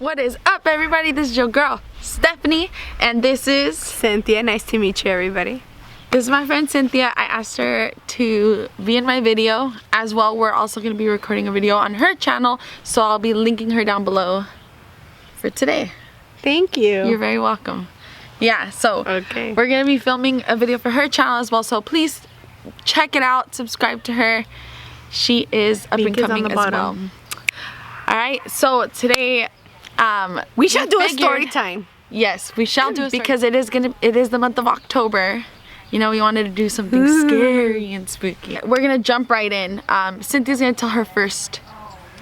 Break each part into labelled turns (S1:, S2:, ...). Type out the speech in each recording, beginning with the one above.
S1: What is up, everybody? This is your girl, Stephanie, and this is
S2: Cynthia. Nice to meet you, everybody.
S1: This is my friend Cynthia. I asked her to be in my video as well. We're also going to be recording a video on her channel, so I'll be linking her down below for today.
S2: Thank you.
S1: You're very welcome. Yeah, so we're going to be filming a video for her channel as well, so please check it out, subscribe to her. She is up and coming as well. Alright, so today
S2: we shall do a story time.
S1: Yes, we shall do it because it is the month of October. You know, we wanted to do something scary and spooky. We're gonna jump right in. Cynthia's gonna tell her first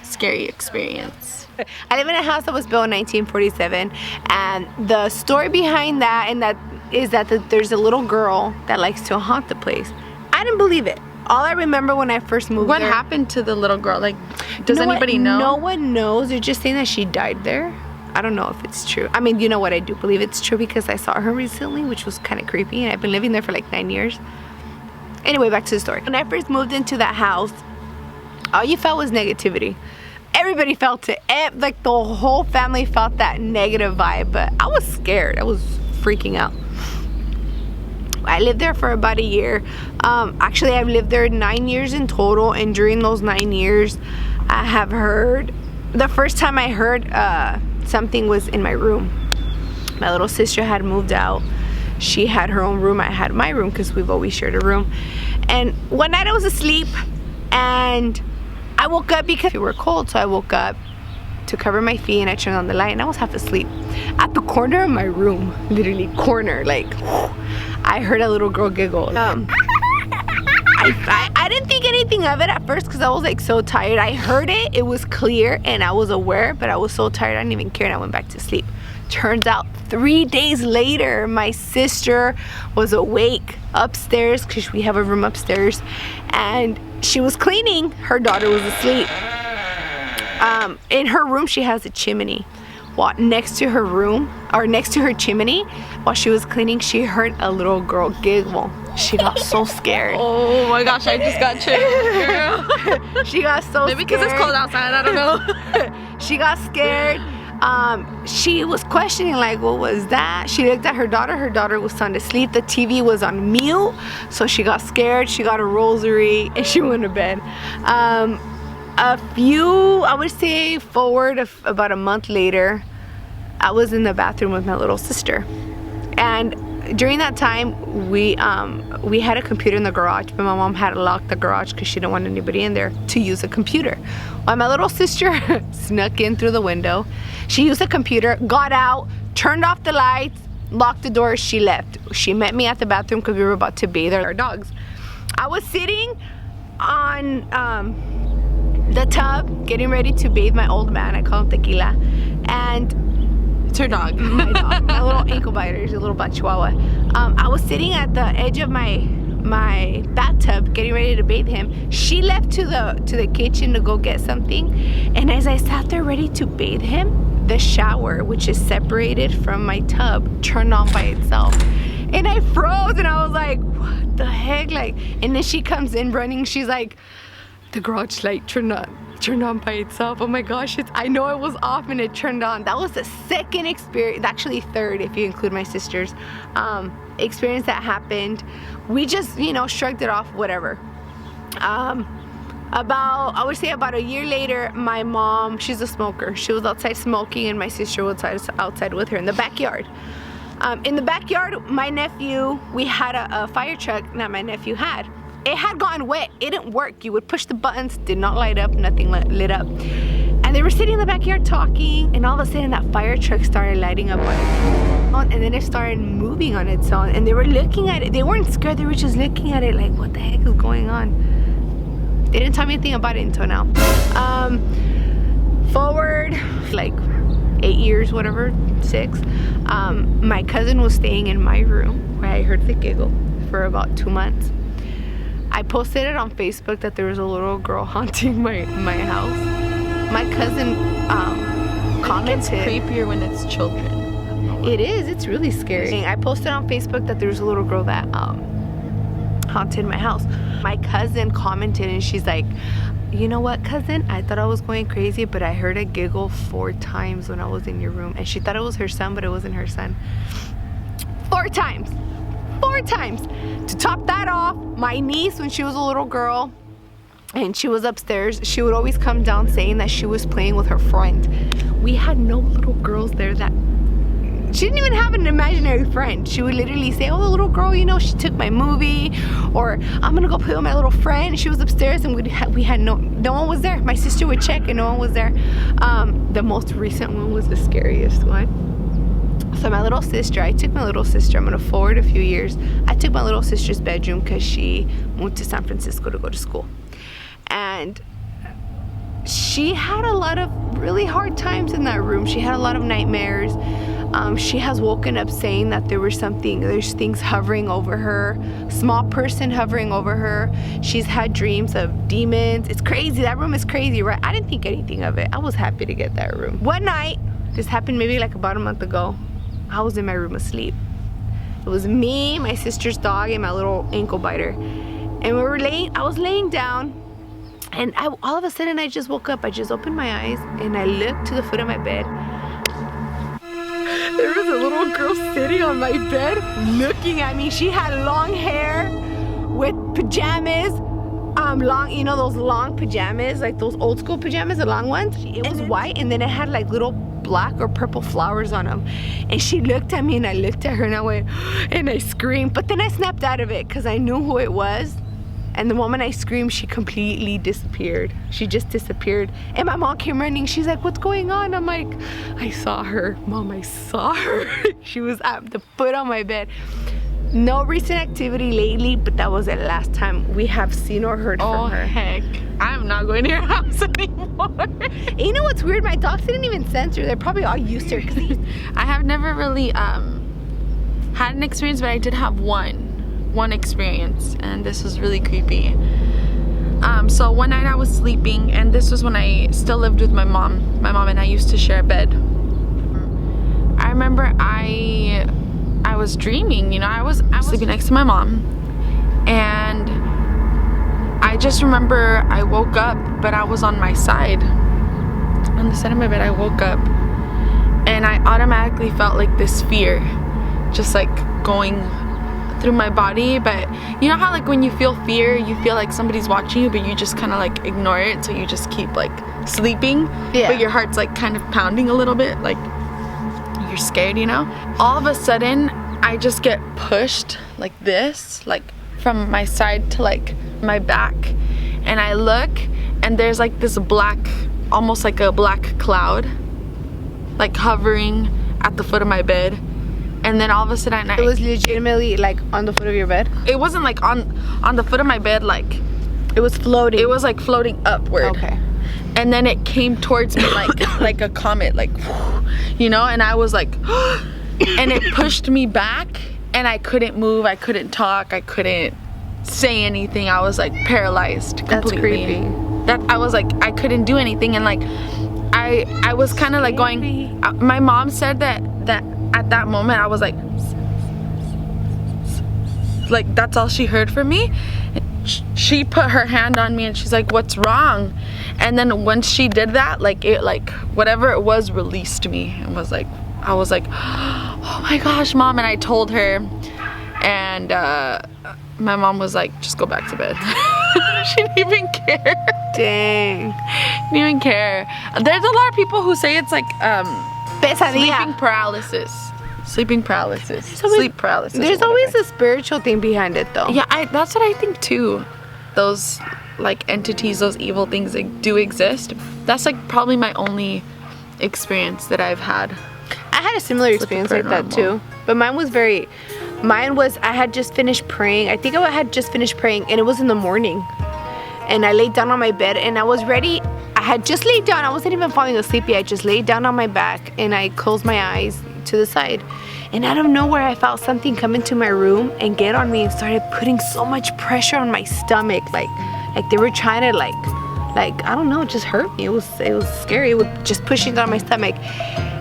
S1: scary experience.
S2: I live in a house that was built in 1947, and the story behind that is that there's a little girl that likes to haunt the place. I didn't believe it. All I remember when I first moved there.
S1: What happened to the little girl? Like, does anybody know?
S2: No one knows. They're just saying that she died there. I don't know if it's true. I mean, you know what? I do believe it's true because I saw her recently, which was kind of creepy, and I've been living there for like 9 years. Anyway, back to the story. When I first moved into that house, all you felt was negativity. Everybody felt it. Like the whole family felt that negative vibe, but I was scared. I was freaking out. I lived there for about a year. Actually, I've lived there 9 years in total, and during those 9 years, I have heard, the first time I heard something was in my room. My little sister had moved out. She had her own room. I had my room because we've always shared a room. And one night I was asleep, and I woke up because we were cold, so I woke up to cover my feet, and I turned on the light, and I was half asleep. At the corner of my room, literally corner, like, I heard a little girl giggle. I didn't think anything of it at first because I was like so tired. I heard it, it was clear, and I was aware, but I was so tired I didn't even care, and I went back to sleep. Turns out 3 days later, my sister was awake upstairs because we have a room upstairs, and she was cleaning. Her daughter was asleep. In her room, she has a chimney. Well, next to her room, or next to her chimney, while she was cleaning, she heard a little girl giggle. She got so scared.
S1: Oh my gosh, I just got chills, girl.
S2: She got so scared.
S1: Maybe because it's cold outside, I don't know.
S2: She got scared. She was questioning, like, what was that? She looked at her daughter. Her daughter was sound asleep. The TV was on mute, so she got scared. She got a rosary, and she went to bed. I would say forward of about a month later, I was in the bathroom with my little sister, and during that time we had a computer in the garage, but my mom had to lock the garage because she didn't want anybody in there to use a computer. While my little sister snuck in through the window, she used the computer, got out, turned off the lights, locked the door, she left. She met me at the bathroom because we were about to bathe our dogs. I was sitting on the tub getting ready to bathe my old man. I call him Tequila, and
S1: it's her dog.
S2: My dog, my little ankle biter, he's a little chihuahua. I was sitting at the edge of my bathtub getting ready to bathe him. She left to the kitchen to go get something, and as I sat there ready to bathe him, the shower, which is separated from my tub, turned on by itself, and I froze, and I was like, what the heck? Like, and then she comes in running. She's like, the garage light turned on by itself. Oh my gosh, I know it was off and it turned on. That was the second experience, actually third if you include my sister's experience that happened. We just, you know, shrugged it off, whatever. I would say about a year later, my mom, she's a smoker. She was outside smoking, and my sister was outside with her in the backyard. In the backyard, my nephew, we had a fire truck that my nephew had. It had gotten wet. It didn't work. You would push the buttons, did not light up, nothing lit up. And they were sitting in the backyard talking, and all of a sudden that fire truck started lighting up on its own, and then it started moving on its own, and they were looking at it. They weren't scared, they were just looking at it like, what the heck is going on? They didn't tell me anything about it until now. Forward like 8 years, whatever, 6, my cousin was staying in my room where I heard the giggle for about 2 months. I posted it on Facebook that there was a little girl haunting my house. My cousin commented.
S1: It's creepier when it's children.
S2: It is. It's really scary. I posted on Facebook that there was a little girl that haunted my house. My cousin commented, and she's like, you know what, cousin? I thought I was going crazy, but I heard a giggle 4 times when I was in your room. And she thought it was her son, but it wasn't her son. 4 times. 4 times. To top that off, my niece, when she was a little girl, and she was upstairs, she would always come down saying that she was playing with her friend. We had no little girls there that... She didn't even have an imaginary friend. She would literally say, oh, the little girl, you know, she took my movie, or I'm gonna go play with my little friend. She was upstairs and we had no one was there. My sister would check and no one was there. The most recent one was the scariest one. So my little sister, I took my little sister, I'm gonna forward a few years. I took my little sister's bedroom because she moved to San Francisco to go to school. And she had a lot of really hard times in that room. She had a lot of nightmares. She has woken up saying that there's things hovering over her, small person hovering over her. She's had dreams of demons. It's crazy. That room is crazy, right? I didn't think anything of it. I was happy to get that room. One night, this happened maybe like about a month ago, I was in my room asleep. It was me, my sister's dog, and my little ankle biter. And I was laying down, and all of a sudden I just woke up. I just opened my eyes and I looked to the foot of my bed. There was a little girl sitting on my bed looking at me. She had long hair with pajamas, long, you know, those long pajamas, like those old school pajamas, the long ones. It was white, and then it had like little black or purple flowers on them. And she looked at me and I looked at her and I went, and I screamed. But then I snapped out of it because I knew who it was. And the moment I screamed, she completely disappeared. She just disappeared. And my mom came running. She's like, what's going on? I'm like, I saw her. Mom, I saw her. She was at the foot on my bed. No recent activity lately, but that was the last time we have seen or heard from her.
S1: Oh, heck. I'm not going to your house anymore.
S2: And you know what's weird? My dogs didn't even sense her. They're probably all used to her.
S1: I have never really had an experience, but I did have one experience, and this was really creepy. So one night I was sleeping, and this was when I still lived with my mom. My mom and I used to share a bed. I remember I was dreaming, you know, I was sleeping next to my mom, and I just remember I woke up, but I was on my side. On the side of my bed, I woke up, and I automatically felt like this fear just like going through my body. But you know how like when you feel fear, you feel like somebody's watching you, but you just kind of like ignore it, so you just keep like sleeping. Yeah. But your heart's like kind of pounding a little bit, like you're scared, you know? All of a sudden, I just get pushed like this, like from my side to like my back, and I look, and there's like this black, almost like a black cloud, like hovering at the foot of my bed. And then all of a sudden
S2: it was legitimately like on the foot of your bed?
S1: It wasn't like on the foot of my bed, like
S2: it was floating.
S1: It was like floating upward.
S2: Okay.
S1: And then it came towards me like a comet, like, you know, and I was like and it pushed me back, and I couldn't move, I couldn't talk, I couldn't say anything. I was like paralyzed completely.
S2: That's creepy.
S1: That I was like, I couldn't do anything. And like I was kind of like going, my mom said that at that moment I was like that's all she heard from me. She put her hand on me and she's like, what's wrong? And then once she did that, like it, like whatever it was, released me, and was like, I was like, oh my gosh, Mom. And I told her, and my mom was like, just go back to bed. She didn't even care.
S2: Dang.
S1: Didn't even care. There's a lot of people who say it's like
S2: pesadilla.
S1: Sleep paralysis.
S2: There's always a spiritual thing behind it, though.
S1: Yeah, that's what I think too. Those like entities, those evil things, like, do exist. That's like probably my only experience that I've had.
S2: I had a similar experience like that too, but mine was I had just finished praying. I think I had just finished praying, and it was in the morning, and I laid down on my bed, and I was ready. I had just laid down. I wasn't even falling asleep yet. I just laid down on my back, and I closed my eyes to the side, and out of nowhere I felt something come into my room and get on me and started putting so much pressure on my stomach, like they were trying to like I don't know, just hurt me. It was scary. It was just pushing down my stomach,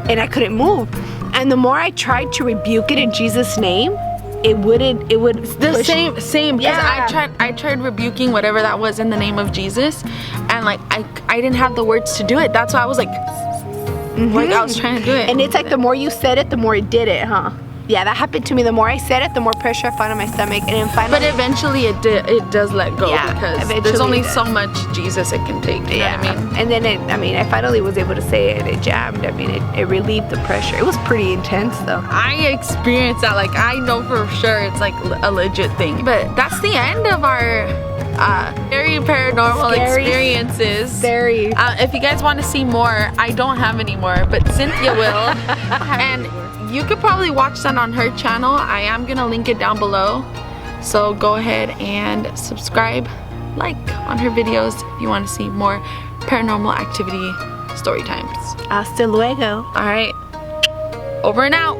S2: and I couldn't move. And the more I tried to rebuke it in Jesus' name, it would same, because
S1: I tried rebuking whatever that was in the name of Jesus, and like I didn't have the words to do it. That's why I was like, like I was trying to do it.
S2: And it's like the more you said it, the more it did it, huh? Yeah, that happened to me. The more I said it, the more pressure I found on my stomach, and then finally.
S1: But eventually, it does let go, because there's only so much Jesus it can take. You know what I mean?
S2: And then I finally was able to say it. It jammed. I mean, it relieved the pressure. It was pretty intense, though.
S1: I experienced that. Like, I know for sure it's like a legit thing. But that's the end of our scary paranormal experiences.
S2: Scary.
S1: If you guys want to see more, I don't have any more, but Cynthia will. And you could probably watch that on her channel. I am gonna link it down below. So go ahead and subscribe, like on her videos if you want to see more paranormal activity story times.
S2: Hasta luego.
S1: All right, over and out.